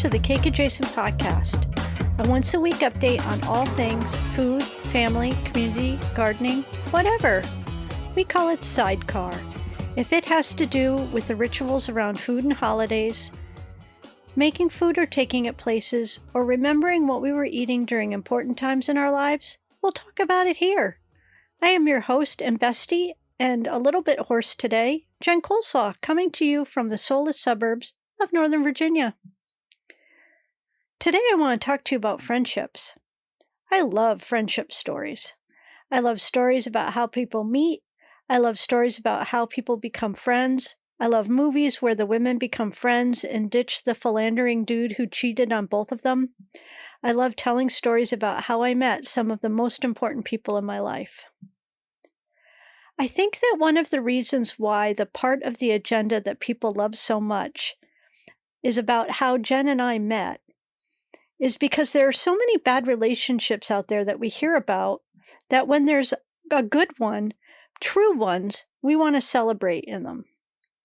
to the Cake Adjacent Podcast, a once-a-week update on all things food, family, community, gardening, whatever. We call it SideCar. If it has to do with the rituals around food and holidays, making food or taking it places, or remembering what we were eating during important times in our lives, we'll talk about it here. I am your host and bestie, and a little bit hoarse today, Jen Coleslaw, coming to you from the soulless suburbs of Northern Virginia. Today I want to talk to you about friendships. I love friendship stories. I love stories about how people meet. I love stories about how people become friends. I love movies where the women become friends and ditch the philandering dude who cheated on both of them. I love telling stories about how I met some of the most important people in my life. I think that one of the reasons why the part of the agenda that people love so much is about how Jen and I met is because there are so many bad relationships out there that we hear about that when there's a good one, true ones, we want to celebrate in them.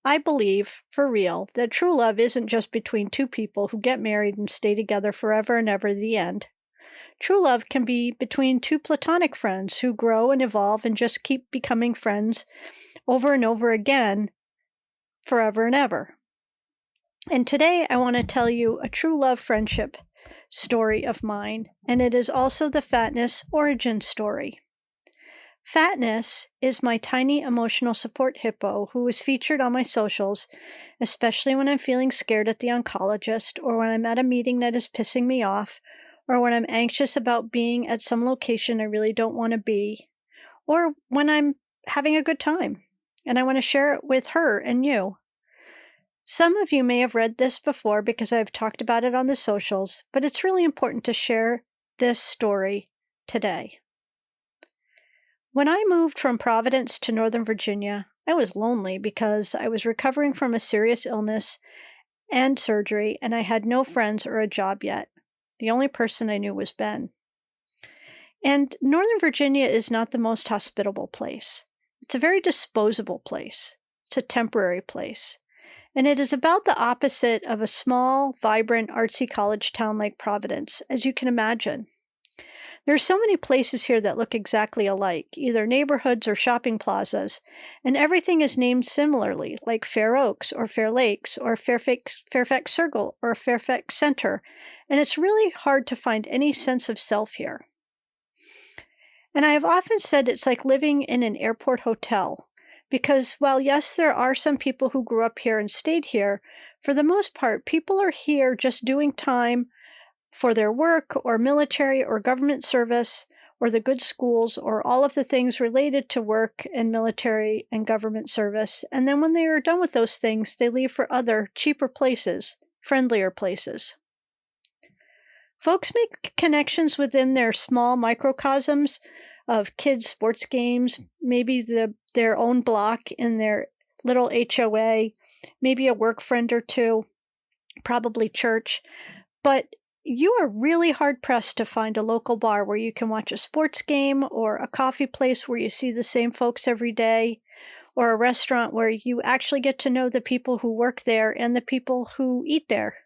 I believe, for real, that true love isn't just between two people who get married and stay together forever and ever to the end. True love can be between two platonic friends who grow and evolve and just keep becoming friends over and over again, forever and ever. And today I want to tell you a true love friendship story of mine, and it is also the Fatniss origin story. Fatniss is my tiny emotional support hippo who is featured on my socials, especially when I'm feeling scared at the oncologist, or when I'm at a meeting that is pissing me off, or when I'm anxious about being at some location I really don't want to be, or when I'm having a good time and I want to share it with her and you. Some of you may have read this before because I've talked about it on the socials, but it's really important to share this story today. When I moved from Providence to Northern Virginia, I was lonely because I was recovering from a serious illness and surgery, and I had no friends or a job yet. The only person I knew was Ben. And Northern Virginia is not the most hospitable place. It's a very disposable place. It's a temporary place. And it is about the opposite of a small, vibrant, artsy college town like Providence, as you can imagine. There are so many places here that look exactly alike, either neighborhoods or shopping plazas, and everything is named similarly, like Fair Oaks or Fair Lakes or Fairfax Circle or Fairfax Center, and it's really hard to find any sense of self here. And I have often said it's like living in an airport hotel. Because while yes, there are some people who grew up here and stayed here, for the most part, people are here just doing time for their work or military or government service or the good schools or all of the things related to work and military and government service. And then when they are done with those things, they leave for other, cheaper places, friendlier places. Folks make connections within their small microcosms of kids' sports games, maybe their own block in their little HOA, maybe a work friend or two, probably church. But you are really hard-pressed to find a local bar where you can watch a sports game, or a coffee place where you see the same folks every day, or a restaurant where you actually get to know the people who work there and the people who eat there.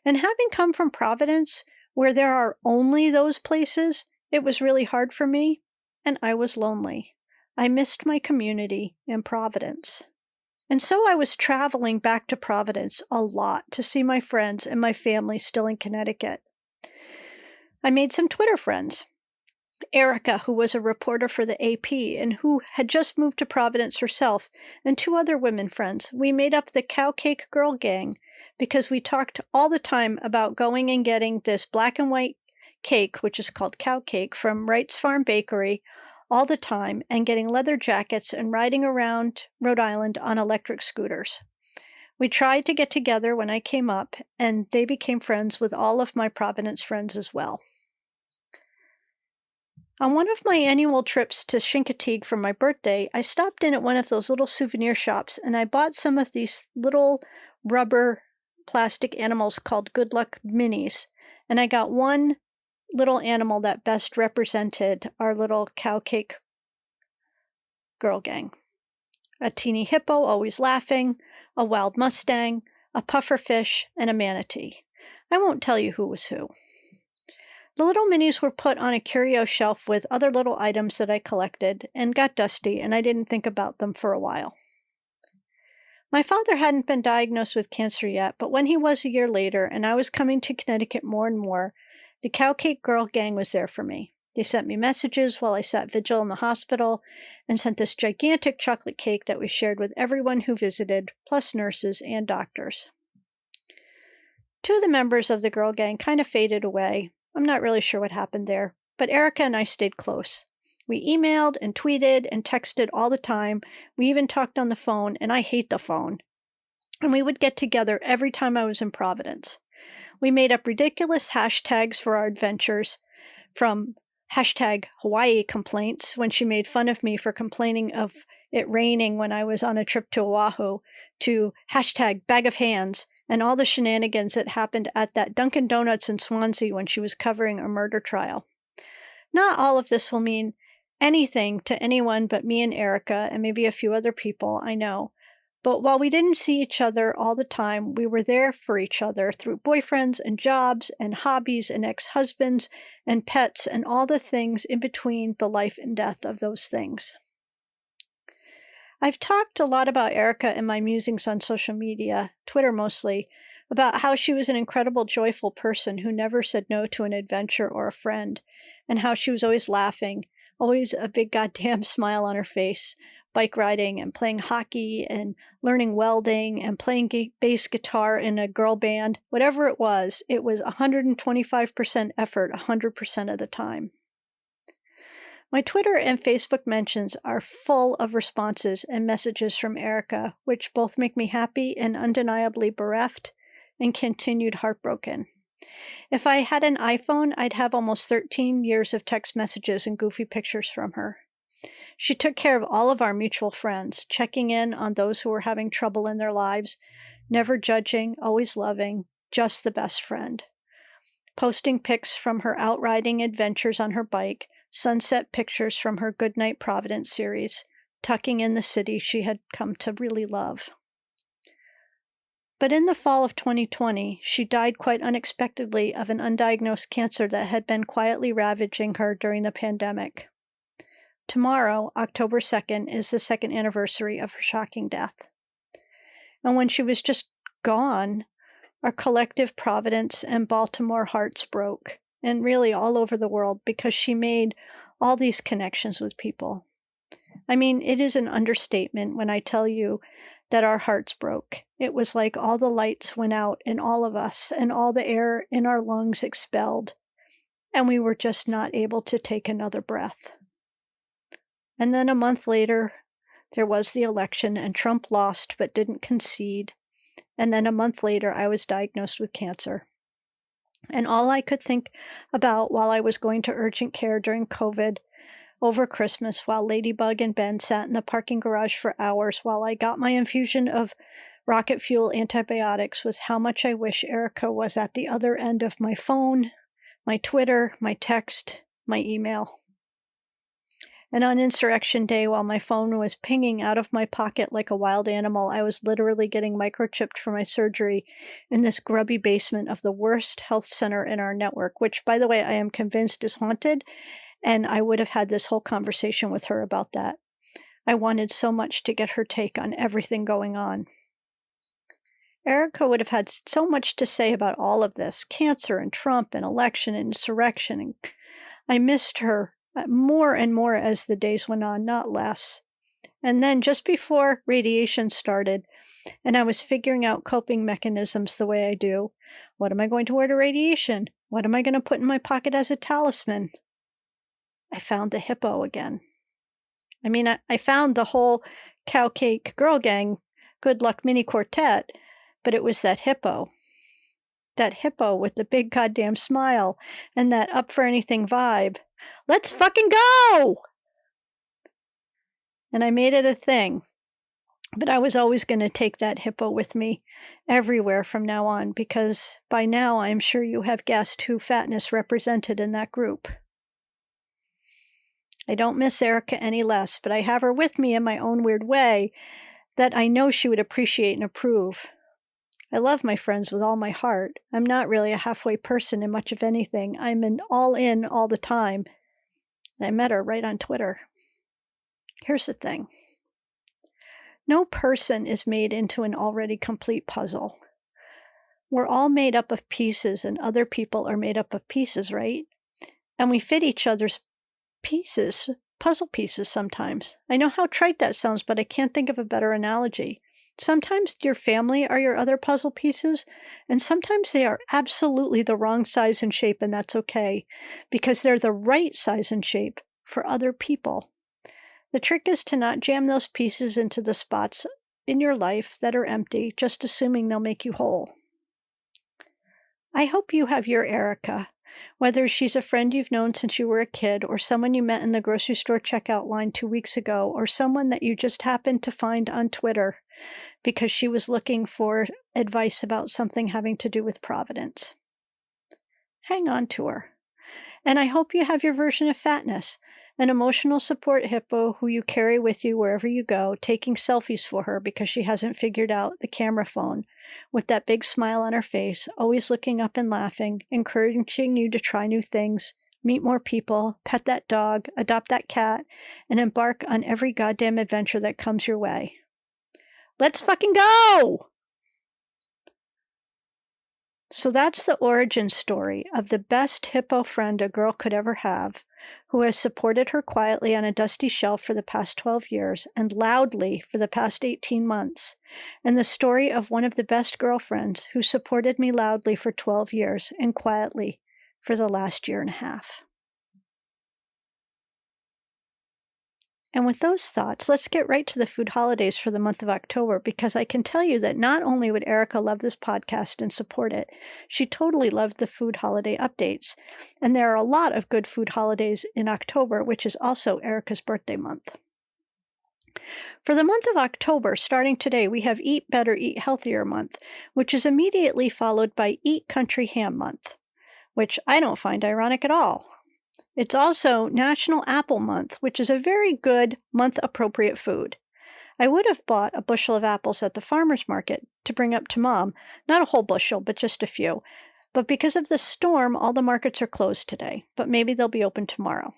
And having come from Providence, where there are only those places, it was really hard for me. And I was lonely. I missed my community in Providence. And so I was traveling back to Providence a lot to see my friends and my family still in Connecticut. I made some Twitter friends. Erica, who was a reporter for the AP and who had just moved to Providence herself, and two other women friends. We made up the Cow Cake Girl Gang because we talked all the time about going and getting this black and white cake, which is called cow cake, from Wright's Farm Bakery all the time, and getting leather jackets and riding around Rhode Island on electric scooters. We tried to get together when I came up, and they became friends with all of my Providence friends as well. On one of my annual trips to Chincoteague for my birthday, I stopped in at one of those little souvenir shops, and I bought some of these little rubber plastic animals called Good Luck Minis, and I got one little animal that best represented our little cow cake girl gang. A teeny hippo always laughing, a wild mustang, a pufferfish, and a manatee. I won't tell you who was who. The little minis were put on a curio shelf with other little items that I collected and got dusty, and I didn't think about them for a while. My father hadn't been diagnosed with cancer yet, but when he was a year later and I was coming to Connecticut more and more, the Cow Cake Girl gang was there for me. They sent me messages while I sat vigil in the hospital and sent this gigantic chocolate cake that we shared with everyone who visited, plus nurses and doctors. Two of the members of the girl gang kind of faded away. I'm not really sure what happened there, but Erica and I stayed close. We emailed and tweeted and texted all the time. We even talked on the phone, and I hate the phone. And we would get together every time I was in Providence. We made up ridiculous hashtags for our adventures, from hashtag Hawaii complaints, when she made fun of me for complaining of it raining when I was on a trip to Oahu, to hashtag bag of hands, and all the shenanigans that happened at that Dunkin' Donuts in Swansea when she was covering a murder trial. Not all of this will mean anything to anyone but me and Erica and maybe a few other people I know. But while we didn't see each other all the time, we were there for each other through boyfriends and jobs and hobbies and ex-husbands and pets and all the things in between the life and death of those things. I've talked a lot about Erica in my musings on social media, Twitter mostly, about how she was an incredible, joyful person who never said no to an adventure or a friend, and how she was always laughing, always a big goddamn smile on her face, bike riding and playing hockey and learning welding and playing bass guitar in a girl band. Whatever it was 125% effort 100% of the time. My Twitter and Facebook mentions are full of responses and messages from Erica, which both make me happy and undeniably bereft and continued heartbroken. If I had an iPhone, I'd have almost 13 years of text messages and goofy pictures from her. She took care of all of our mutual friends, checking in on those who were having trouble in their lives, never judging, always loving, just the best friend. Posting pics from her outriding adventures on her bike, sunset pictures from her Goodnight Providence series, tucking in the city she had come to really love. But in the fall of 2020, she died quite unexpectedly of an undiagnosed cancer that had been quietly ravaging her during the pandemic. Tomorrow, October 2nd, is the second anniversary of her shocking death. And when she was just gone, our collective Providence and Baltimore hearts broke, and really all over the world, because she made all these connections with people. I mean, it is an understatement when I tell you that our hearts broke. It was like all the lights went out in all of us, and all the air in our lungs expelled, and we were just not able to take another breath. And then a month later, there was the election, and Trump lost but didn't concede. And then a month later, I was diagnosed with cancer. And all I could think about while I was going to urgent care during COVID over Christmas, while Ladybug and Ben sat in the parking garage for hours while I got my infusion of rocket fuel antibiotics, was how much I wish Erica was at the other end of my phone, my Twitter, my text, my email. And on Insurrection Day, while my phone was pinging out of my pocket like a wild animal, I was literally getting microchipped for my surgery in this grubby basement of the worst health center in our network, which, by the way, I am convinced is haunted, and I would have had this whole conversation with her about that. I wanted so much to get her take on everything going on. Erica would have had so much to say about all of this, cancer and Trump and election and insurrection, and I missed her more and more as the days went on, not less. And then just before radiation started, and I was figuring out coping mechanisms the way I do, what am I going to wear to radiation? What am I going to put in my pocket as a talisman? I found the hippo again. I mean, I found the whole Cow Cake Girl Gang Good Luck Mini Quartet, but it was that hippo. That hippo with the big goddamn smile and that up for anything vibe. Let's fucking go! And I made it a thing. But I was always going to take that hippo with me everywhere from now on, because by now I'm sure you have guessed who Fatniss represented in that group. I don't miss Erica any less, but I have her with me in my own weird way that I know she would appreciate and approve. I love my friends with all my heart. I'm not really a halfway person in much of anything. I'm an all in all the time. And I met her right on Twitter. Here's the thing. No person is made into an already complete puzzle. We're all made up of pieces, and other people are made up of pieces, right? And we fit each other's pieces, puzzle pieces sometimes. I know how trite that sounds, but I can't think of a better analogy. Sometimes your family are your other puzzle pieces, and sometimes they are absolutely the wrong size and shape, and that's okay, because they're the right size and shape for other people. The trick is to not jam those pieces into the spots in your life that are empty, just assuming they'll make you whole. I hope you have your Erica, whether she's a friend you've known since you were a kid, or someone you met in the grocery store checkout line 2 weeks ago, or someone that you just happened to find on Twitter because she was looking for advice about something having to do with Providence. Hang on to her. And I hope you have your version of Fatniss, an emotional support hippo who you carry with you wherever you go, taking selfies for her because she hasn't figured out the camera phone, with that big smile on her face, always looking up and laughing, encouraging you to try new things, meet more people, pet that dog, adopt that cat, and embark on every goddamn adventure that comes your way. Let's fucking go! So that's the origin story of the best hippo friend a girl could ever have, who has supported her quietly on a dusty shelf for the past 12 years and loudly for the past 18 months, and the story of one of the best girlfriends who supported me loudly for 12 years and quietly for the last year and a half. And with those thoughts, let's get right to the food holidays for the month of October, because I can tell you that not only would Erica love this podcast and support it, she totally loved the food holiday updates. And there are a lot of good food holidays in October, which is also Erica's birthday month. For the month of October, starting today, we have Eat Better, Eat Healthier month, which is immediately followed by Eat Country Ham month, which I don't find ironic at all. It's also National Apple Month, which is a very good month-appropriate food. I would have bought a bushel of apples at the farmer's market to bring up to Mom. Not a whole bushel, but just a few. But because of the storm, all the markets are closed today, but maybe they'll be open tomorrow.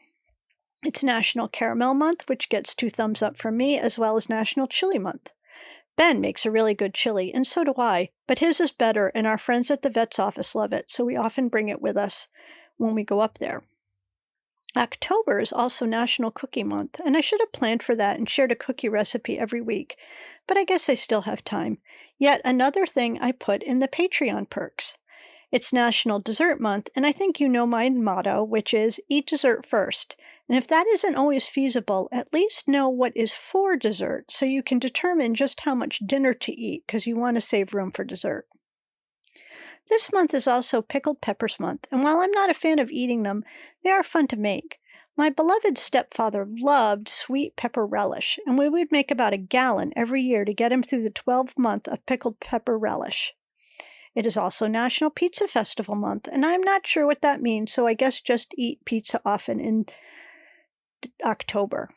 It's National Caramel Month, which gets 2 thumbs up from me, as well as National Chili Month. Ben makes a really good chili, and so do I, but his is better, and our friends at the vet's office love it, so we often bring it with us when we go up there. October is also National Cookie Month, and I should have planned for that and shared a cookie recipe every week, but I guess I still have time. Yet another thing I put in the Patreon perks. It's National Dessert Month, and I think you know my motto, which is eat dessert first. And if that isn't always feasible, at least know what is for dessert so you can determine just how much dinner to eat because you want to save room for dessert. This month is also Pickled Peppers Month, and while I'm not a fan of eating them, they are fun to make. My beloved stepfather loved sweet pepper relish, and we would make about a gallon every year to get him through the 12th month of pickled pepper relish. It is also National Pizza Festival Month, and I'm not sure what that means, so I guess just eat pizza often in October.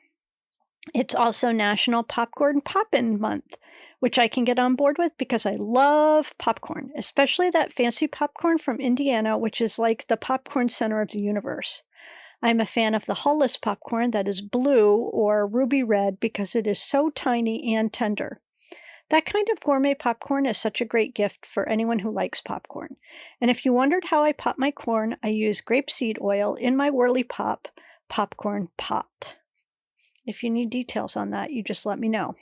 It's also National Popcorn Poppin' Month, which I can get on board with because I love popcorn, especially that fancy popcorn from Indiana, which is like the popcorn center of the universe. I'm a fan of the hull-less popcorn that is blue or ruby red because it is so tiny and tender. That kind of gourmet popcorn is such a great gift for anyone who likes popcorn. And if you wondered how I pop my corn, I use grapeseed oil in my Whirly Pop popcorn pot. If you need details on that, you just let me know.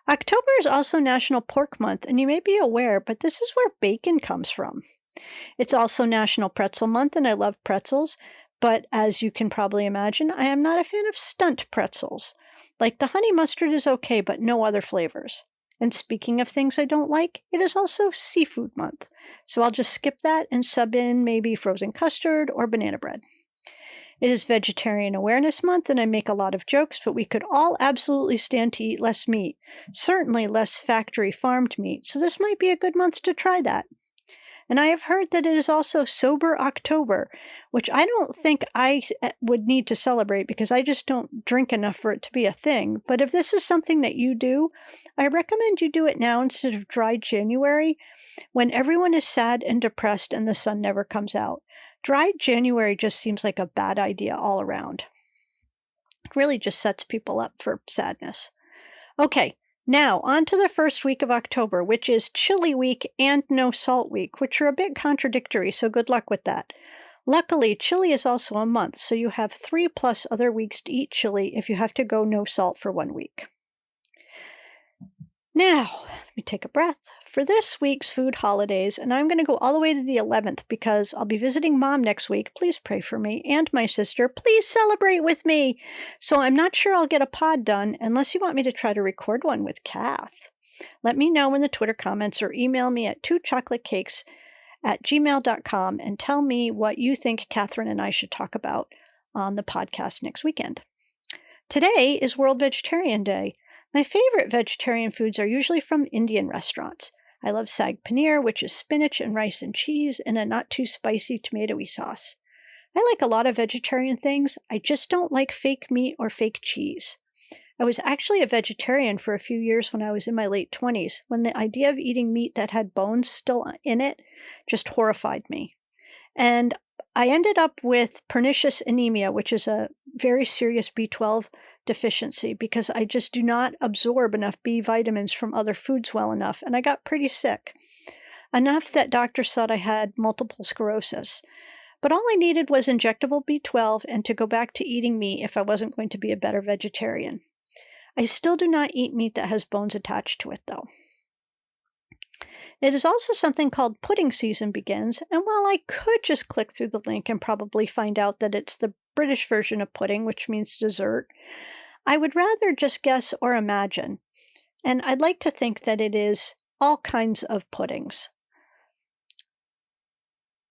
October is also National Pork Month, and you may be aware, but this is where bacon comes from. It's also National Pretzel Month, and I love pretzels, but as you can probably imagine, I am not a fan of stunt pretzels. Like the honey mustard is okay, but no other flavors. And speaking of things I don't like, it is also Seafood Month, so I'll just skip that and sub in maybe frozen custard or banana bread. It is Vegetarian Awareness Month, and I make a lot of jokes, but we could all absolutely stand to eat less meat, certainly less factory farmed meat, so this might be a good month to try that. And I have heard that it is also Sober October, which I don't think I would need to celebrate because I just don't drink enough for it to be a thing. But if this is something that you do, I recommend you do it now instead of dry January, when everyone is sad and depressed and the sun never comes out. Dry January just seems like a bad idea all around. It really just sets people up for sadness. Okay, now on to the first week of October, which is Chili Week and No Salt Week, which are a bit contradictory, so good luck with that. Luckily, chili is also a month, so you have 3+ other weeks to eat chili if you have to go no salt for 1 week. Now, let me take a breath. For this week's food holidays, and I'm going to go all the way to the 11th because I'll be visiting Mom next week. Please pray for me and my sister. Please celebrate with me. So I'm not sure I'll get a pod done unless you want me to try to record one with Kath. Let me know in the Twitter comments or email me at 2chocolatecakes@gmail.com and tell me what you think Catherine and I should talk about on the podcast next weekend. Today is World Vegetarian Day. My favorite vegetarian foods are usually from Indian restaurants. I love sag paneer, which is spinach and rice and cheese in a not too spicy tomatoey sauce. I like a lot of vegetarian things. I just don't like fake meat or fake cheese. I was actually a vegetarian for a few years when I was in my late 20s, when the idea of eating meat that had bones still in it just horrified me. And I ended up with pernicious anemia, which is a very serious B12 deficiency because I just do not absorb enough B vitamins from other foods well enough, and I got pretty sick. Enough that doctors thought I had multiple sclerosis. But all I needed was injectable B12 and to go back to eating meat if I wasn't going to be a better vegetarian. I still do not eat meat that has bones attached to it, though. It is also something called pudding season begins, and while I could just click through the link and probably find out that it's the British version of pudding, which means dessert, I would rather just guess or imagine, and I'd like to think that it is all kinds of puddings.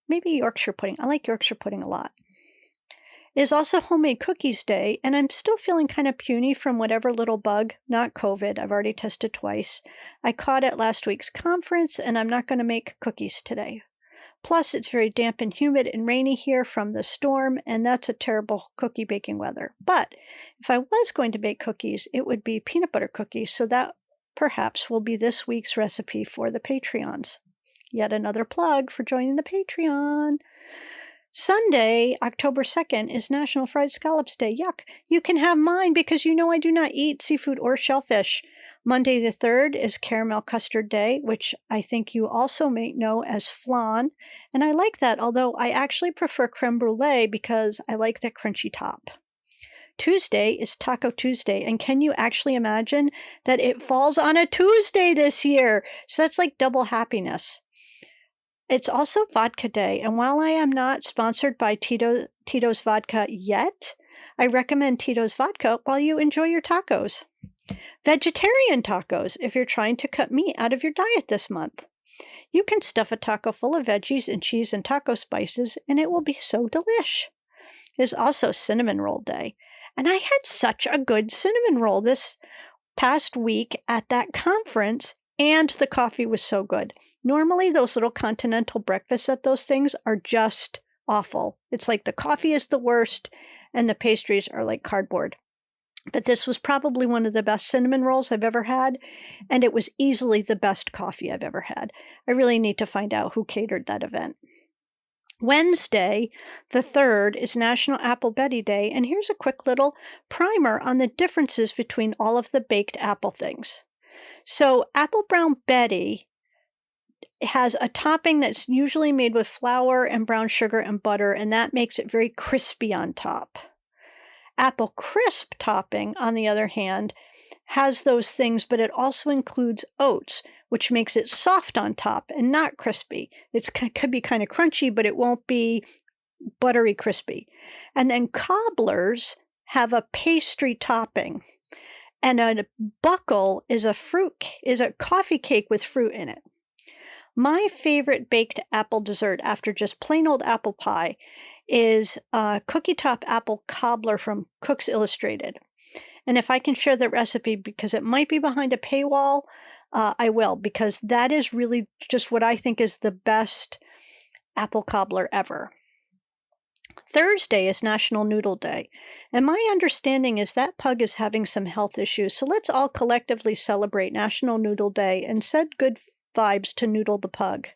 Maybe Yorkshire pudding. I like Yorkshire pudding a lot. It is also Homemade Cookies Day, and I'm still feeling kind of puny from whatever little bug, not COVID, I've already tested twice, I caught at last week's conference, and I'm not going to make cookies today. Plus, it's very damp and humid and rainy here from the storm, and that's a terrible cookie baking weather. But if I was going to bake cookies, it would be peanut butter cookies, so that perhaps will be this week's recipe for the Patreons. Yet another plug for joining the Patreon. Sunday, October 2nd, is National Fried Scallops Day. Yuck. You can have mine because you know I do not eat seafood or shellfish. Monday the 3rd is Caramel Custard Day, which I think you also may know as flan. And I like that, although I actually prefer creme brulee because I like that crunchy top. Tuesday is Taco Tuesday, and can you actually imagine that it falls on a Tuesday this year? So that's like double happiness. It's also Vodka Day, and while I am not sponsored by Tito's Vodka yet, I recommend Tito's Vodka while you enjoy your tacos. Vegetarian tacos, if you're trying to cut meat out of your diet this month. You can stuff a taco full of veggies and cheese and taco spices, and it will be so delish. It is also Cinnamon Roll Day, and I had such a good cinnamon roll this past week at that conference, and the coffee was so good. Normally, those little continental breakfasts at those things are just awful. It's like the coffee is the worst, and the pastries are like cardboard. But this was probably one of the best cinnamon rolls I've ever had, and it was easily the best coffee I've ever had. I really need to find out who catered that event. Wednesday, the 3rd, is National Apple Betty Day, and here's a quick little primer on the differences between all of the baked apple things. So Apple Brown Betty has a topping that's usually made with flour and brown sugar and butter, and that makes it very crispy on top. Apple Crisp topping, on the other hand, has those things, but it also includes oats, which makes it soft on top and not crispy. It could be kind of crunchy, but it won't be buttery crispy. And then Cobblers have a pastry topping. And a buckle is a coffee cake with fruit in it. My favorite baked apple dessert after just plain old apple pie is a cookie top apple cobbler from Cooks Illustrated. And if I can share the recipe, because it might be behind a paywall, I will, because that is really just what I think is the best apple cobbler ever. Thursday is National Noodle Day, and my understanding is that pug is having some health issues, so let's all collectively celebrate National Noodle Day and send good vibes to Noodle the pug.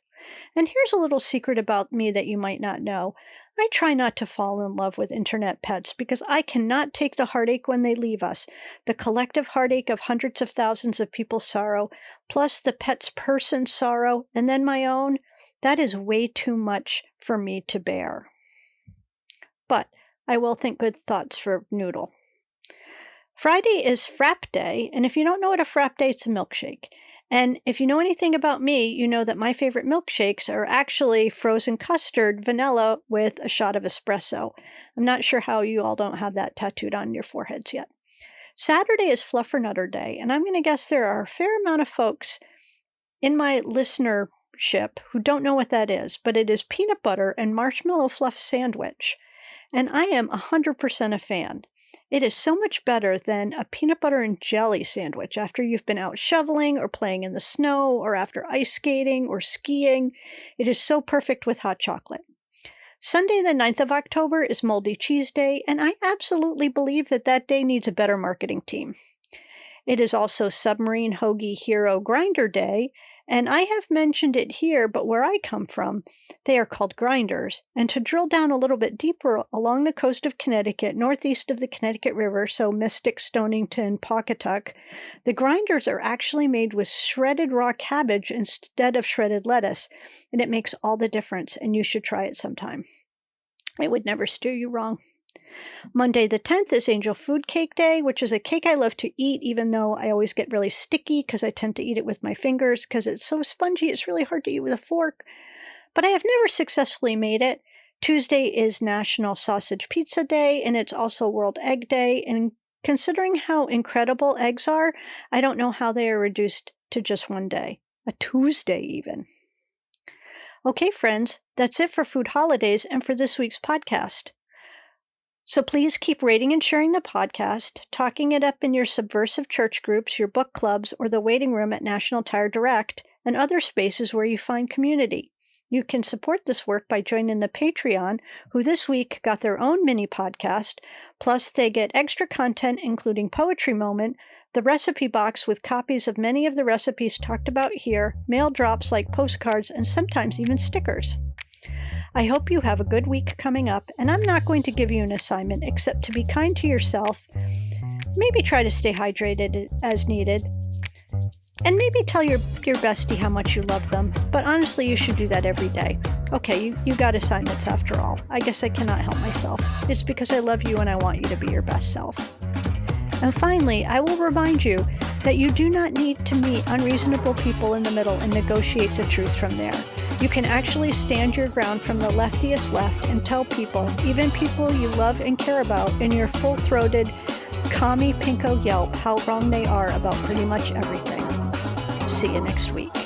And here's a little secret about me that you might not know. I try not to fall in love with internet pets because I cannot take the heartache when they leave us, the collective heartache of hundreds of thousands of people's sorrow, plus the pet's person's sorrow, and then my own. That is way too much for me to bear. But I will think good thoughts for Noodle. Friday is Frap Day, and if you don't know what a Frap Day, it's a milkshake. And if you know anything about me, you know that my favorite milkshakes are actually frozen custard, vanilla, with a shot of espresso. I'm not sure how you all don't have that tattooed on your foreheads yet. Saturday is Fluffernutter Day, and I'm going to guess there are a fair amount of folks in my listenership who don't know what that is, but it is peanut butter and marshmallow fluff sandwich. And I am 100% a fan. It is so much better than a peanut butter and jelly sandwich after you've been out shoveling or playing in the snow or after ice skating or skiing. It is so perfect with hot chocolate. Sunday, the 9th of October, is Moldy Cheese Day, and I absolutely believe that that day needs a better marketing team. It is also Submarine Hoagie Hero Grinder Day, and I have mentioned it here, but where I come from, they are called grinders. And to drill down a little bit deeper along the coast of Connecticut, northeast of the Connecticut River, so Mystic, Stonington, Pawcatuck, the grinders are actually made with shredded raw cabbage instead of shredded lettuce, and it makes all the difference, and you should try it sometime. It would never steer you wrong. Monday the 10th is Angel Food Cake Day, which is a cake I love to eat, even though I always get really sticky because I tend to eat it with my fingers because it's so spongy it's really hard to eat with a fork. But I have never successfully made it. Tuesday is National Sausage Pizza Day, and it's also World Egg Day. And considering how incredible eggs are, I don't know how they are reduced to just one day, a Tuesday even. Okay, friends, that's it for Food Holidays and for this week's podcast. So please keep rating and sharing the podcast, talking it up in your subversive church groups, your book clubs, or the waiting room at National Tire Direct, and other spaces where you find community. You can support this work by joining the Patreon, who this week got their own mini podcast, plus they get extra content including Poetry Moment, the recipe box with copies of many of the recipes talked about here, mail drops like postcards, and sometimes even stickers. I hope you have a good week coming up, and I'm not going to give you an assignment except to be kind to yourself, maybe try to stay hydrated as needed, and maybe tell your bestie how much you love them, but honestly, you should do that every day. Okay, you got assignments after all. I guess I cannot help myself. It's because I love you and I want you to be your best self. And finally, I will remind you that you do not need to meet unreasonable people in the middle and negotiate the truth from there. You can actually stand your ground from the leftiest left and tell people, even people you love and care about, in your full-throated, commie pinko yelp how wrong they are about pretty much everything. See you next week.